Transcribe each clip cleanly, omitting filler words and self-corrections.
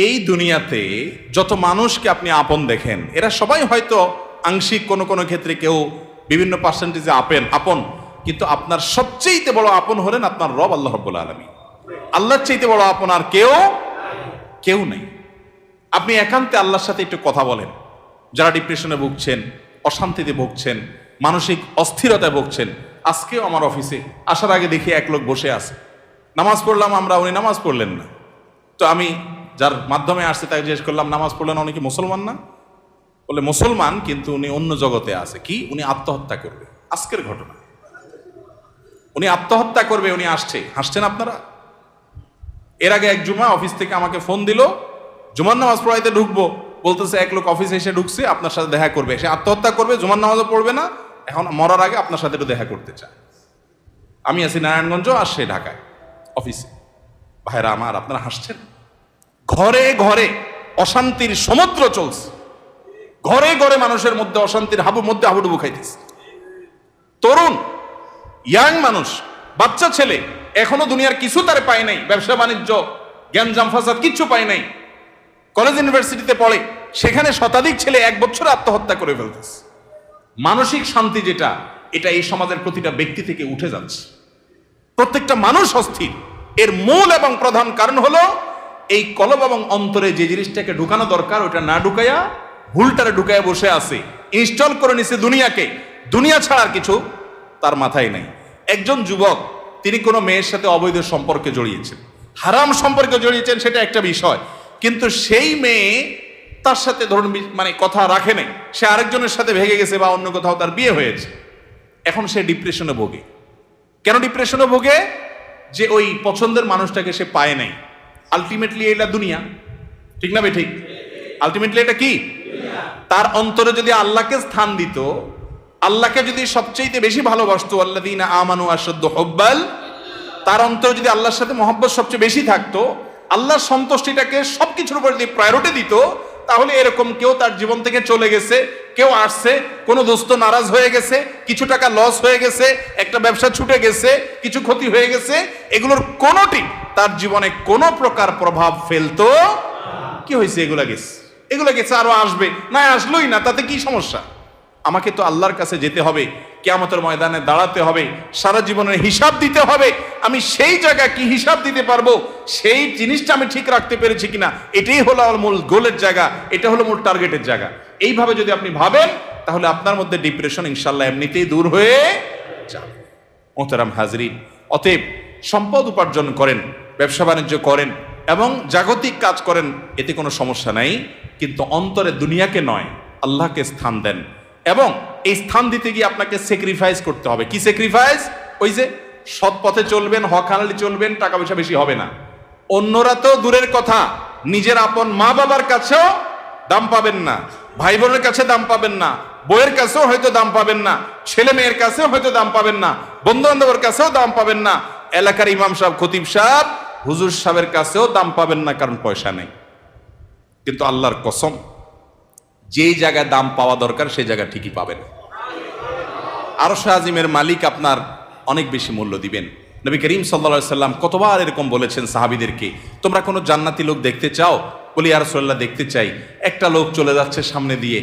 এই দুনিয়াতে যত মানুষকে আপনি আপন দেখেন, এরা সবাই হয়তো আংশিক কোনো কোনো ক্ষেত্রে কেউ বিভিন্ন পার্সেন্টেজে আপন, কিন্তু আপনার সবচেয়ে বড় আপন হলেন আপনার রব আল্লাহ রাব্বুল আলামিন। আল্লাহর চাইতে বড় আপন আর কেউ নেই। আপনি একান্তে আল্লাহর সাথে একটু কথা বলেন। যারা ডিপ্রেশনে ভুগছেন, অশান্তিতে ভুগছেন, মানসিক অস্থিরতায় ভুগছেন, আজকেও আমার অফিসে আসার আগে দেখি এক লোক বসে আছে, নামাজ পড়লাম আমরা, উনি নামাজ পড়লেন না। তো আমি যার মাধ্যমে আসছে তাকে জিজ্ঞেস করলাম, নামাজ পড়লেন, উনি কি মুসলমান না? বলে মুসলমান, কিন্তু উনি অন্য জগতে আছে। কি? উনি আত্মহত্যা করবে। আজকের ঘটনা, উনি আত্মহত্যা করবে, উনি আসছে। হাসছেন আপনারা? এর আগে এক জুমা অফিস থেকে আমাকে ফোন দিল, জুমার নামাজ পড়াইতে ঢুকবো, বলতেছে এক লোক অফিসে এসে ঢুকছে, আপনার সাথে দেখা করবে, সে আত্মহত্যা করবে, জুমার নামাজও পড়বে না, এখন মরার আগে আপনার সাথে একটু দেখা করতে চায়। আমি আছি নারায়ণগঞ্জ, আর সে ঢাকায় অফিসে। ভাইরা আমার, আপনারা হাসছেন? ঘরে ঘরে অশান্তির সমুদ্র চলছে, ঘরে ঘরে মানুষের মধ্যে অশান্তির মধ্যে হাবুডুবু খাইতেছে। তরুণ ইয়াং মানুষ, বাচ্চা ছেলে, এখনো দুনিয়ার কিছু তারে পায় নাই, ব্যবসা বাণিজ্য, জ্ঞানজাম ফাসাদ কিচ্ছু পায় নাই, কলেজ ইউনিভার্সিটিতে পড়ে, সেখানে শতাধিক ছেলে এক বছরে আত্মহত্যা করে ফেলতেছে। মানসিক শান্তি যেটা, এটা এই সমাজের প্রতিটা ব্যক্তি থেকে উঠে যাচ্ছে। প্রত্যেকটা মানুষ অস্থির। এর মূল এবং প্রধান কারণ হলো এই কলব এবং অন্তরে যে জিনিসটাকে ঢুকানো দরকার ওটা না ঢুকাইয়া ভুলটারে ঢুকাইয়া বসে আছে, ইনস্টল করে নিছে দুনিয়াকে। দুনিয়া ছাড়ার কিছু তার মাথায় নাই। একজন যুবক, তিনি কোনো মেয়ের সাথে অবৈধ সম্পর্কে জড়িয়েছেন, হারাম সম্পর্কে জড়িয়েছেন, সেটা একটা বিষয়, কিন্তু সেই মেয়ে তার সাথে ধরুন মানে কথা রাখে নাই, সে আরেকজনের সাথে ভেগে গেছে বা অন্য কোথাও তার বিয়ে হয়েছে। এখন সে ডিপ্রেশনে ভোগে। কেন ডিপ্রেশনে ভোগে? যে ওই পছন্দের মানুষটাকে সে পায় নাই। আলটিমেটলি এটা দুনিয়া, ঠিক না? ঠিক। আলটিমেটলি এটা কি? তার অন্তরে যদি আল্লাহকে স্থান দিত, আল্লাহকে যদি সবচেয়ে বেশি ভালোবাসতো, আল্লাযীনা আমানু আশাদ্দু হুব্বাল, তার অন্তরে যদি আল্লাহর সাথে মহব্বত সবচেয়ে বেশি থাকতো, আল্লাহর সন্তুষ্টিটাকে সবকিছুর উপর যদি প্রায়োরিটি দিত, তাহলে এরকম কেউ তার জীবন থেকে চলে গেছে, কেউ আসছে, কোনো দোস্ত নারাজ হয়ে গেছে, কিছু টাকা লস হয়ে গেছে, একটা ব্যবসা ছুটে গেছে, কিছু ক্ষতি হয়ে গেছে, এগুলোর কোনোটি তার জীবনে কোনো প্রকার প্রভাব ফেলতো? কি হয়েছে? এগুলা গেছে, আরো আসবে, না আসলোই না, তাতে কি সমস্যা? আমাকে তো আল্লাহর কাছে যেতে হবে, কিয়ামতের ময়দানে দাঁড়াতে হবে, সারা জীবনের হিসাব দিতে হবে। আমি সেই জায়গা কি হিসাব দিতে পারবো, সেই জিনিসটা আমি ঠিক রাখতে পেরেছি কিনা, এটাই হলো আমার মূল গোলের জায়গা, এটা হলো মূল টার্গেটের জায়গা। এইভাবে যদি আপনি ভাবেন, তাহলে আপনার মধ্যে ডিপ্রেশন ইনশাল্লাহ এমনিতেই দূর হয়ে যাবে। মোহতারাম হাজরিন, অতএব সম্পদ উপার্জন করেন, ব্যবসা বাণিজ্য করেন এবং জাগতিক কাজ করেন, এতে কোনো সমস্যা নাই, কিন্তু অন্তরে দুনিয়াকে নয়, আল্লাহকে স্থান দেন। এবং এই স্থান দিতে গিয়ে আপনাকে স্যাক্রিফাইস করতে হবে। কি স্যাক্রিফাইস? ওই যে সৎ পথে চলবেন, হক হালালি চলবেন, টাকা পয়সা বেশি হবে না। অন্যরা তো দূরের কথা, নিজের আপন মা বাবার কাছেও দাম পাবেন না, ভাই বোনের কাছে দাম পাবেন না, বইয়ের কাছেও হয়তো দাম পাবেন না, ছেলে মেয়ের কাছেও হয়তো দাম পাবেন না, বন্ধু বান্ধবের কাছেও দাম পাবেন না, এলাকার ইমাম সাহেব, খতিব সাহেব, হুজুর সাহেবের কাছেও দাম পাবেন না, কারণ পয়সা নেই। কিন্তু আল্লাহর কসম, যেই জায়গায় দাম পাওয়া দরকার সেই জায়গা ঠিকই পাবেন। আরশ আজিমের মালিক আপনার অনেক বেশি মূল্য দিবেন। নবী করিম সাল্লাল্লাহু আলাইহি সাল্লাম কতবার এরকম বলেছেন সাহাবীদেরকে, তোমরা কোনো জান্নাতি লোক দেখতে চাও? বলি ইয়া রাসূলুল্লাহ, দেখতে চাই। একটা লোক চলে যাচ্ছে সামনে দিয়ে,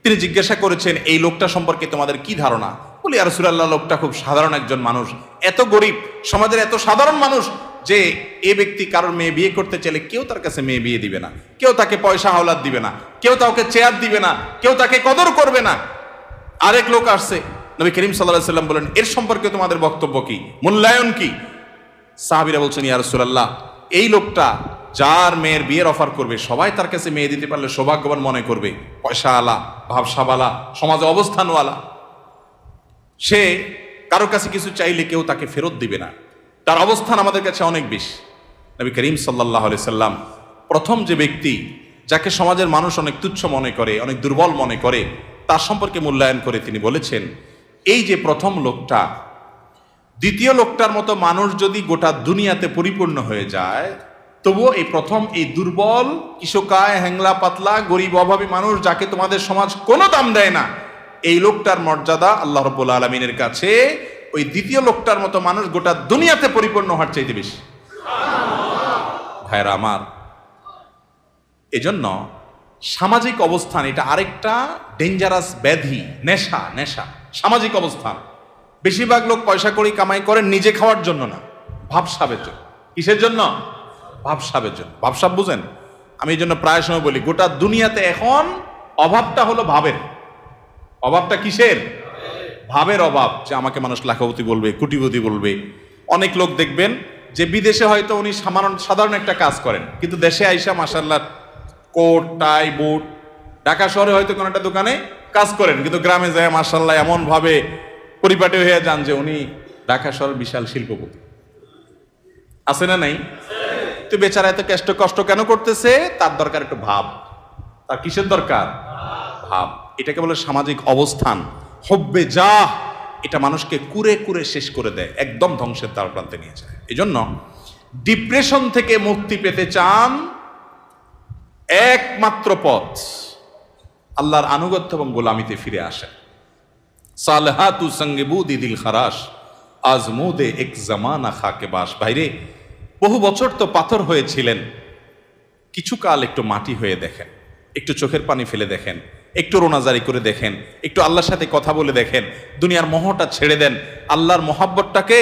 তিনি জিজ্ঞাসা করেছেন, এই লোকটা সম্পর্কে তোমাদের কি ধারণা? বলি ইয়া রাসূলুল্লাহ, লোকটা খুব সাধারণ একজন মানুষ, এত গরিব, সমাজের এত সাধারণ মানুষ যে এ ব্যক্তি কারোর মেয়ে বিয়ে করতে চাইলে কেউ তার কাছে মেয়ে বিয়ে দিবে না, কেউ তাকে পয়সা হাওলাত দিবে না, কেউ তাকে চেয়ার দিবে না, কেউ তাকে কদর করবে না। আরেক লোক আসছে, নবী করিম সাল্লাল্লাহু আলাইহি সাল্লাম বলেন, এর সম্পর্কে তোমাদের বক্তব্য কি, মূল্যায়ন কি? সাহাবীরা বলছেন, ইয়া রাসূলুল্লাহ, এই লোকটা যার মেয়ের বিয়ের অফার করবে, সবাই তার কাছে মেয়ে দিতে পারলে সৌভাগ্যবান মনে করবে, পয়সা আলা, ভাবসাবালা, সমাজে অবস্থানওয়ালা। সে কারো কাছে কিছু চাইলে কেউ তাকে ফেরত দিবে না, তার অবস্থান আমাদের কাছে অনেক বেশি। নবী করিম সাল্লাল্লাহু আলাইহি সাল্লাম প্রথম যে ব্যক্তি, যাকে সমাজের মানুষ অনেক তুচ্ছ মনে করে, অনেক দুর্বল মনে করে, তার সম্পর্কে মূল্যায়ন করে তিনি বলেছেন, এই যে প্রথম লোকটা, দ্বিতীয় লোকটার মতো মানুষ যদি গোটা দুনিয়াতে পরিপূর্ণ হয়ে যায়, তবুও এই প্রথম, এই দুর্বল, কিশোকায়, হ্যাংলা পাতলা, গরিব, অভাবী মানুষ, যাকে তোমাদের সমাজ কোনো দাম দেয় না, এই লোকটার মর্যাদা আল্লাহ রাব্বুল আলামিনের কাছে ওই দ্বিতীয় লোকটার মতো মানুষ গোটা দুনিয়াতে পরিপূর্ণ হওয়ার চাইতে বেশি। ভাইরা আমার, এজন্য সামাজিক অবস্থান এটা আরেকটা ডেঞ্জারাস ব্যাধি, নেশা। নেশা সামাজিক অবস্থান। বেশিরভাগ লোক পয়সা করি কামাই করেন নিজে খাওয়ার জন্য না, ভাবসাবের জন্য। কিসের জন্য? ভাবসাবের জন্য। ভাবসাব বুঝেন? আমি এই জন্য প্রায় সময় বলি, গোটা দুনিয়াতে এখন অভাবটা হলো ভাবের। অভাবটা কিসের? ভাবের অভাব। যে আমাকে মানুষ লাখপতি বলবে, কোটিপতি বলবে। অনেক লোক দেখবেন যে বিদেশে হয়তো উনি সাধারণ একটা কাজ করেন, কিন্তু দেশে আইসা মাশাআল্লাহ কোট টাই বুট, ঢাকা শহরে হয়তো কোনো একটা দোকানে কাজ করেন, কিন্তু গ্রামে যায় মাশাআল্লাহ এমন ভাবে পরিপাটি হয়ে যান যে উনি ঢাকা শহরের বিশাল শিল্পপতি। আছে না নাই? তো বেচারা এত কষ্ট কেন করতেছে? তার দরকার একটু ভাব। তার কিসের দরকার? ভাব। এটাকে বলে সামাজিক অবস্থান। হব্বে যা, এটা মানুষকে কুরে কুরে শেষ করে দেয়, একদম ধ্বংসের দ্বার প্রান্তে নিয়ে যায়। এজন্য ডিপ্রেশন থেকে মুক্তি পেতে চান, একমাত্র পথ আল্লাহর আনুগত্য এবং গোলামিতে ফিরে আসেন। সালহাতু সঙ্গে বুদি দিল খারাস আজমুদে এক জামানা খাকে বাস। ভাইরে, বহু বছর তো পাথর হয়েছিলেন, কিছু কাল একটু মাটি হয়ে দেখেন, একটু চোখের পানি ফেলে দেখেন, একটু রোনাজারি করে দেখেন, একটু আল্লাহর সাথে কথা বলে দেখেন, দুনিয়ার মোহটা ছেড়ে দেন, আল্লাহর মোহাব্বতটাকে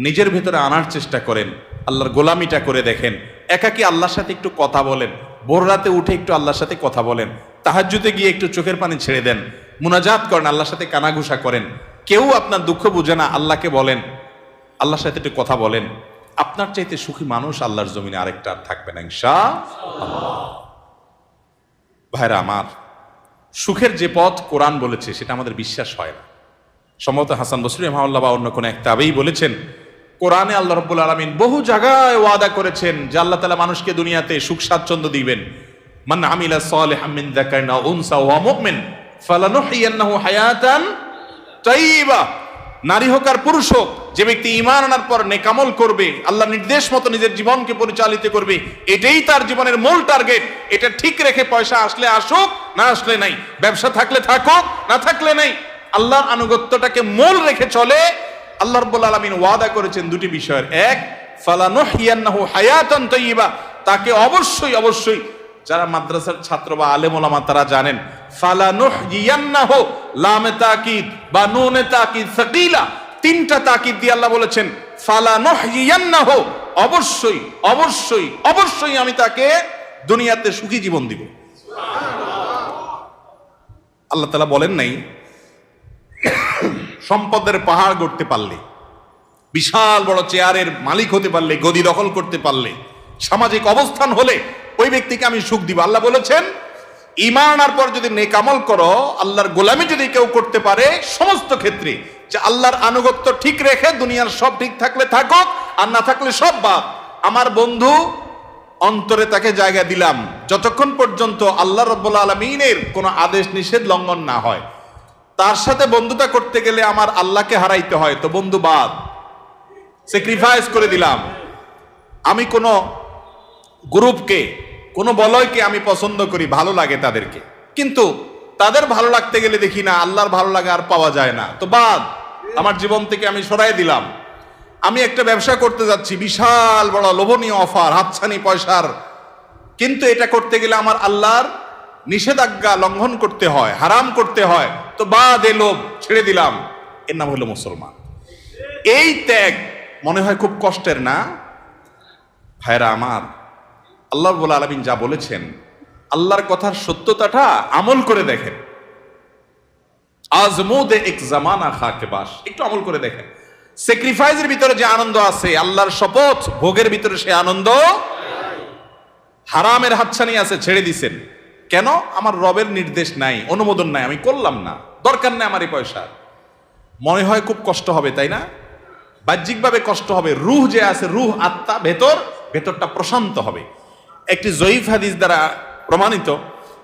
নিজের ভেতরে আনার চেষ্টা করেন, আল্লাহর গোলামিটা করে দেখেন। একাকি আল্লাহর সাথে একটু কথা বলেন, ভোর রাতে উঠে একটু আল্লাহর সাথে কথা বলেন, তাহাজ্জুদে গিয়ে একটু চোখের পানি ছেড়ে দেন, মুনাজাত করেন, আল্লাহর সাথে কানাঘুষা করেন। কেউ আপনার দুঃখ বুঝে না, আল্লাহকে বলেন, আল্লাহর সাথে একটু কথা বলেন। আপনার চাইতে সুখী মানুষ আল্লাহর জমিনে আরেকটা আর থাকবে না ইনশাআল্লাহ। ভাইরা আমার, সুখের যে পথ কোরআন বলেছে সেটা আমাদের বিশ্বাস হয় না। সম্ভবত হাসান বসরি রাহিমাহুল্লাহ বা অন্য কোন এক তাবেঈ বলেছেন, কোরআনে আল্লাহ রাব্বুল আলামিন বহু জায়গায় ওয়াদা করেছেন যে আল্লাহ তাআলা মানুষকে দুনিয়াতে সুখ স্বাচ্ছন্দ্য দিবেন। মান আমিলা সালিহাম মিন যাকারিন আও উনসা ওয়া মুমিন ফালানুহইয়ান্নাহু হায়াতান তাইয়্যিবা। নারী হোক আর পুরুষ হোক, যে ব্যক্তি ঈমান আনার পর নেক আমল করবে, আল্লাহর নির্দেশ মতো নিজের জীবনকে পরিচালিত করবে, এটাই তার জীবনের মূল টার্গেট। এটা ঠিক রেখে পয়সা আসলে আসুক, না আসলে নাই, ব্যবসা থাকলে থাকুক, না থাকলে নাই, আল্লাহর আনুগত্যটাকে মূল রেখে চলে। আল্লাহ রাব্বুল আলামিন ওয়াদা করেছেন দুটি বিষয়ের। এক, ফালানুহইয়ান্নাহু হায়াতান তাইয়্যিবা, তাকে অবশ্যই যারা মাদ্রাসার ছাত্র বা আলেম ওলামা তারা জানেন, ফালানুহইয়ান্নাহু লামে তাকিদ বা নুনে তাকিদ সাকিলা, তিনটা তাকিদ দিয়ে আল্লাহ বলেছেন ফালানুহইয়ান্নাহু, অবশ্যই আমি তাকে দুনিয়াতে সুখী জীবন দিব। আল্লাহ তাআলা বলেন নাই সম্পদের পাহাড় গড়তে পারলে, বিশাল বড় চেয়ারের মালিক হতে পারলে, গদি দখল করতে পারলে, সামাজিক অবস্থান হলে ওই ব্যক্তিকে আমি সুখ দিব। আল্লাহ বলেছেন ঈমান আনার পর যদি নেক আমল করো, আল্লাহর গোলামি যদি কেউ করতে পারে, সমস্ত ক্ষেত্রে যে আল্লাহর আনুগত্য ঠিক রেখে দুনিয়ার সব ঠিক থাকলে থাকুক, আর না থাকলে সব বাদ। আমার বন্ধু অন্তরে তাকে জায়গা দিলাম যতক্ষণ পর্যন্ত আল্লাহ রাব্বুল আলামিনের কোনো আদেশ নিষেধ লঙ্ঘন না হয়। তার সাথে বন্ধুতা করতে গেলে আমার আল্লাহকে হারাইতে হয়, তো বন্ধু বাদ, স্যাক্রিফাইস করে দিলাম। আমি কোনো গ্রুপকে, কোনো বলয়কে আমি পছন্দ করি, ভালো লাগে তাদেরকে, কিন্তু তাদের ভালো লাগতে গেলে দেখি না আল্লাহর ভালো লাগা আর পাওয়া যায় না, তো বাদ, আমার জীবন থেকে আমি সরাই দিলাম। আমি একটা ব্যবসা করতে যাচ্ছি, বিশাল বড় লোভনীয় অফার, হাতছানি পয়সার, কিন্তু এটা করতে গেলে আমার আল্লাহর নিষেধাজ্ঞা লঙ্ঘন করতে হয়, হারাম করতে হয়, তো বাদ, এ লোভ ছেড়ে দিলাম। এর নাম হলো মুসলমান। এই ত্যাগ মনে হয় খুব কষ্টের না? ভাইরা আমার, আল্লাহ রাব্বুল আলামিন যা বলেছেন, আল্লাহর কথার সত্যতাটা আমল করে দেখেন। আজমুদে এক জামানা খাকে বাস, একটু আমল করে দেখেন। স্যাক্রিফাইসের ভিতরে যে আনন্দ আছে, আল্লাহর শপথ ভোগের ভিতরে সে আনন্দ। হারামের হাতছানি আছে, ছেড়ে দিছেন কেন? আমার রবের নির্দেশ নাই, অনুমোদন নাই, আমি করলাম না, দরকার নেই আমার এই পয়সা। মনে হয় খুব কষ্ট হবে, তাই না? বাহ্যিকভাবে কষ্ট হবে, রূহ যে আছে, রূহ আত্মা, ভেতরটা প্রশান্ত হবে। একটি জয়ীফ হাদিস দ্বারা প্রমাণিত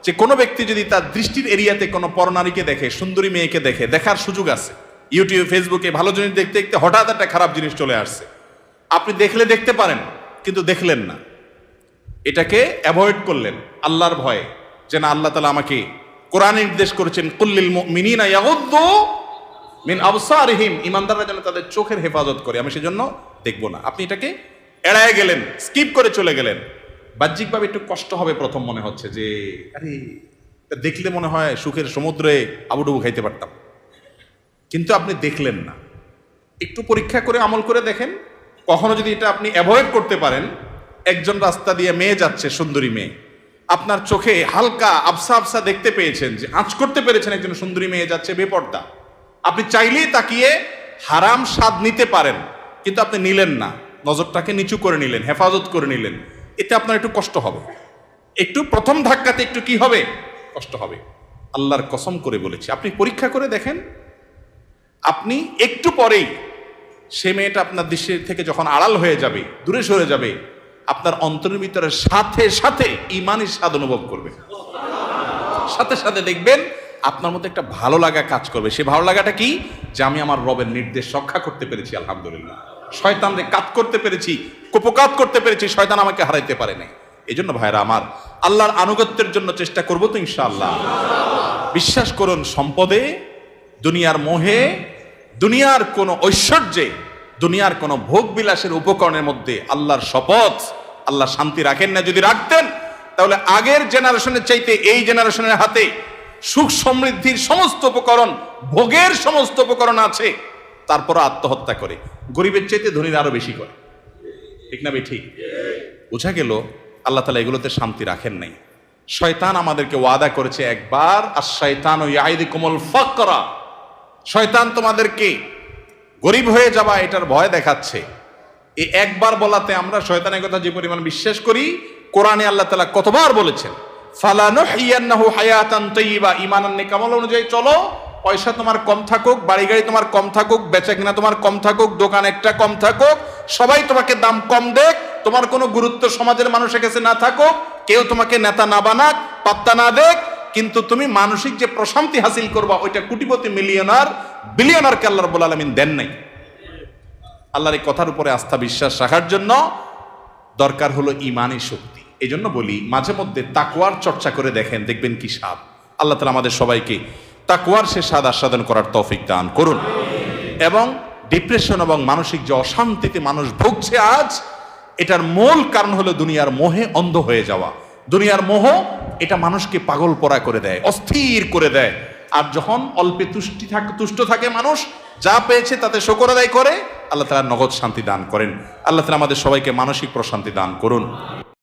যে কোনো ব্যক্তি যদি তার দৃষ্টির এরিয়াতে কোনো পরনারীকে দেখে, সুন্দরী মেয়েকে দেখে, দেখার সুযোগ আছে, ইউটিউব ফেসবুকে ভালো জিনিস দেখতে দেখতে হঠাৎ একটা খারাপ জিনিস চলে আসছে, আপনি দেখলে দেখতে পারেন, কিন্তু দেখলেন না, এটাকে অ্যাভয়েড করলেন আল্লাহর ভয়ে, যে না, আল্লাহ তাআলা আমাকে কোরআনে নির্দেশ করেছেন কুল্লিল মুমিনিনা ইয়াগুদ্দু মিন আবসারিহিম, ঈমানদাররা যেন তাদের চোখের হেফাজত করে, আমি সেজন্য দেখব না। আপনি এটাকে এড়ায় গেলেন, স্কিপ করে চলে গেলেন, বাহ্যিকভাবে একটু কষ্ট হবে প্রথম, মনে হচ্ছে যে আরে এটা দেখলে মনে হয় সুখের সমুদ্রে আবুডুবু খাইতে পারতাম, কিন্তু আপনি দেখলেন না। একটু পরীক্ষা করে আমল করে দেখেন, কখনো যদি এটা আপনি অ্যাভয়েড করতে পারেন। একজন রাস্তা দিয়ে মেয়ে যাচ্ছে, সুন্দরী মেয়ে, আপনার চোখে হালকা আবসা আবসা দেখতে পেয়েছেন, যে আঁচ করতে পেরেছেন একজন সুন্দরী মেয়ে যাচ্ছে বেপর্দা, আপনি চাইলেই তাকিয়ে হারাম স্বাদ নিতে পারেন, কিন্তু আপনি নিলেন না, নজরটাকে নিচু করে নিলেন, হেফাজত করে নিলেন, এতে আপনার একটু কষ্ট হবে। একটু প্রথম ধাক্কাতে একটু কি হবে, কষ্ট হবে। আল্লাহর কসম করে বলেছি, আপনি পরীক্ষা করে দেখেন, আপনি একটু পরেই সে মেয়েটা আপনার দৃষ্টি থেকে যখন আড়াল হয়ে যাবে, দূরে সরে যাবে, আপনার অন্তরের ভিতরে সাথে সাথে ঈমানের স্বাদ অনুভব করবে। সাথে সাথে দেখবেন আপনার মধ্যে একটা ভালো লাগা কাজ করবে। সে ভালো লাগাটা কি, যে আমি আমার রবের নির্দেশ রক্ষা করতে পেরেছি, আলহামদুলিল্লাহ। শয়তানরে কাত করতে পেরেছি, কুপকাত করতে পেরেছি, শয়তান আমাকে হারাইতে পারে নাই। এই জন্য ভাইরা আমার, আল্লাহর আনুগত্যের জন্য চেষ্টা করবো তো ইনশাআল্লাহ। বিশ্বাস করুন, সম্পদে, দুনিয়ার মোহে, দুনিয়ার কোন ঐশ্বর্যে, দুনিয়ার কোন ভোগ বিলাসের উপকরণের মধ্যে আল্লাহর শপথ, আল্লাহ শান্তি রাখেন না। যদি রাখতেন তাহলে আগের জেনারেশনের চাইতে এই জেনারেশনের হাতে সুখ সমৃদ্ধির সমস্ত উপকরণ, ভোগের সমস্ত উপকরণ আছে, তারপর আত্মহত্যা করে, গরিবের চাইতে ধনীরা আরো বেশি করে। ঠিক না ঠিক? বোঝা গেল আল্লাহ তাআলা এগুলোতে শান্তি রাখেন নাই। শয়তান আমাদেরকে ওয়াদা করেছে একবার, আশ-শাইতানু ইয়াইদুকুমুল ফাকরা, শয়তান তোমাদেরকে গরিব হয়ে যাবা এটার ভয় দেখাচ্ছে। এই একবার বলাতে আমরা শয়তানের কথা যে পরিমাণ বিশ্বাস করি, কোরআনে আল্লাহ তাআলা কতবার বলেছেন, ফালানুহিয়ান্নাহু হায়াতান তাইয়্যিবা, ঈমান আর নেক আমল অনুযায়ী চলো। পয়সা তোমার কম থাকুক, বাড়ি গাড়ি তোমার কম থাকুক, বেচা কিনা তোমার কম থাকুক, দোকান একটা কম থাকুক, সবাই তোমাকে দাম কম দেখ, তোমার কোনো গুরুত্ব সমাজের মানুষের কাছে না থাকুক, কেউ তোমাকে নেতা না বানাক, পাত্তা না দেখ, কিন্তু তুমি মানসিক যে প্রশান্তি হাসিল করবা, ওইটা কোটিপতি, মিলিয়নার, বিলিয়নারকে আল্লাহ রাব্বুল আলামিন দেন নাই। আল্লাহর এই কথার উপরে আস্থা বিশ্বাস রাখার জন্য দরকার হলো ঈমানী শক্তি। এই জন্য বলি, মাঝে মধ্যে তাকওয়ার চর্চা করে দেখেন, দেখবেন কি স্বাদ। আল্লাহ তাআলা আমাদের সবাইকে তাকওয়ার সে স্বাদ আস্বাদন করার তৌফিক দান করুন। এবং ডিপ্রেশন এবং মানসিক যে অশান্তিতে মানুষ ভুগছে আজ, এটার মূল কারণ হলো দুনিয়ার মোহে অন্ধ হয়ে যাওয়া। দুনিয়ার মোহ এটা মানুষকে পাগল পরা করে দেয়, অস্থির করে দেয়। আর যখন অল্পে তুষ্ট থাকে মানুষ, যা পেয়েছে তাতে শুকর আদায় করে, আল্লাহ তাআলা নগদ শান্তি দান করেন। আল্লাহ তাআলা আমাদের সবাইকে মানসিক প্রশান্তি দান করুন।